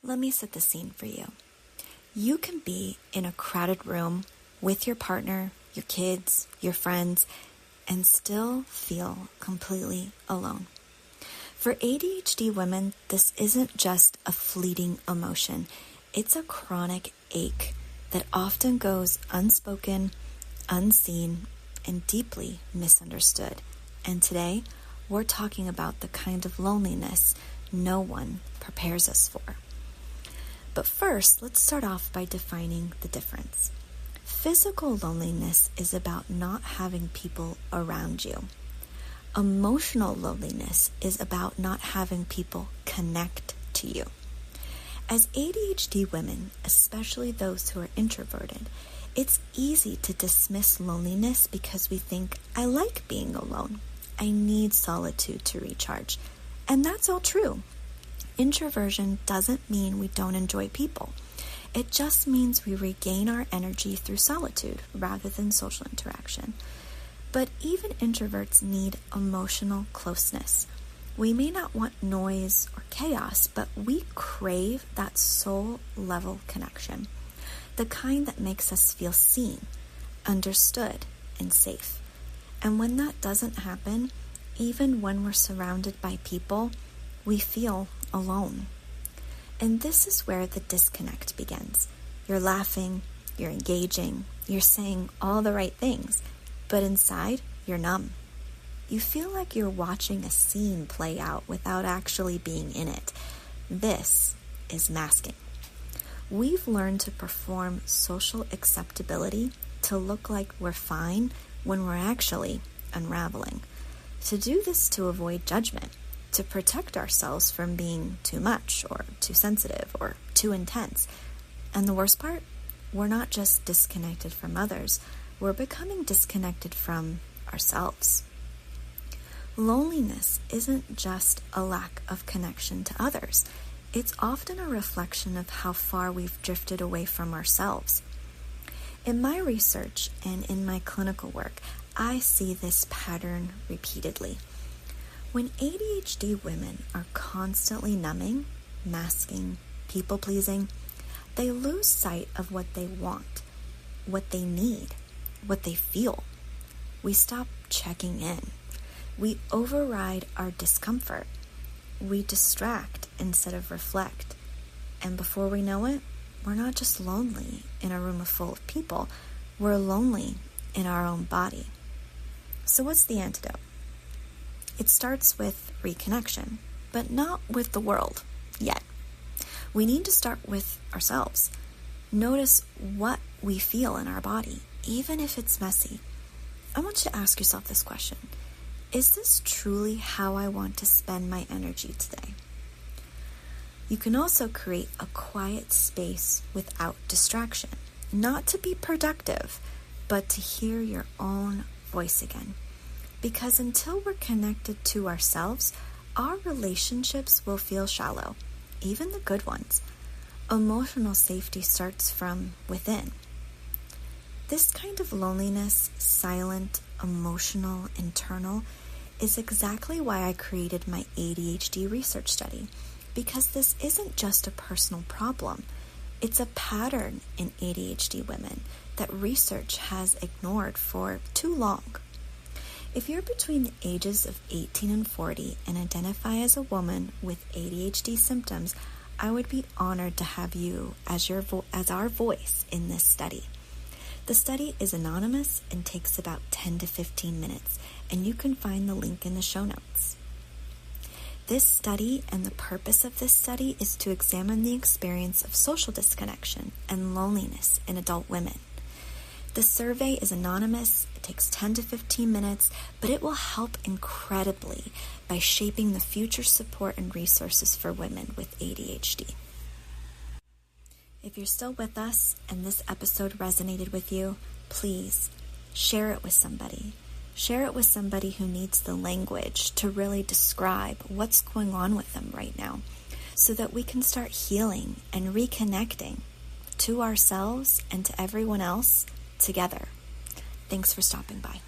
Let me set the scene for you. You can be in a crowded room with your partner, your kids, your friends, and still feel completely alone. For ADHD women, this isn't just a fleeting emotion. It's a chronic ache that often goes unspoken, unseen, and deeply misunderstood. And today, we're talking about the kind of loneliness no one prepares us for. But first, let's start off by defining the difference. Physical loneliness is about not having people around you. Emotional loneliness is about not having people connect to you. As ADHD women, especially those who are introverted, it's easy to dismiss loneliness because we think, I like being alone. I need solitude to recharge. And that's all true. Introversion doesn't mean we don't enjoy people. It just means we regain our energy through solitude rather than social interaction. But even introverts need emotional closeness. We may not want noise or chaos, but we crave that soul-level connection, the kind that makes us feel seen, understood, and safe. And when that doesn't happen, even when we're surrounded by people, we feel alone. And this is where the disconnect begins. You're laughing, you're engaging, you're saying all the right things, but inside, you're numb. You feel like you're watching a scene play out without actually being in it. This is masking. We've learned to perform social acceptability to look like we're fine when we're actually unraveling. To do this to avoid judgment, to protect ourselves from being too much or too sensitive or too intense. And the worst part, we're not just disconnected from others, we're becoming disconnected from ourselves. Loneliness isn't just a lack of connection to others. It's often a reflection of how far we've drifted away from ourselves. In my research and in my clinical work, I see this pattern repeatedly. When ADHD women are constantly numbing, masking, people-pleasing, they lose sight of what they want, what they need, what they feel. We stop checking in. We override our discomfort. We distract instead of reflect. And before we know it, we're not just lonely in a room full of people, we're lonely in our own body. So what's the antidote? It starts with reconnection, but not with the world yet. We need to start with ourselves. Notice what we feel in our body, even if it's messy. I want you to ask yourself this question. Is this truly how I want to spend my energy today? You can also create a quiet space without distraction, not to be productive, but to hear your own voice again. Because until we're connected to ourselves, our relationships will feel shallow, even the good ones. Emotional safety starts from within. This kind of loneliness, silent, emotional, internal, is exactly why I created my ADHD research study. Because this isn't just a personal problem. It's a pattern in ADHD women that research has ignored for too long. If you're between the ages of 18 and 40 and identify as a woman with ADHD symptoms, I would be honored to have you as our voice in this study. The study is anonymous and takes about 10 to 15 minutes, and you can find the link in the show notes. This study and the purpose of this study is to examine the experience of social disconnection and loneliness in adult women. The survey is anonymous, it takes 10 to 15 minutes, but it will help incredibly by shaping the future support and resources for women with ADHD. If you're still with us and this episode resonated with you, please share it with somebody. Share it with somebody who needs the language to really describe what's going on with them right now so that we can start healing and reconnecting to ourselves and to everyone else together. Thanks for stopping by.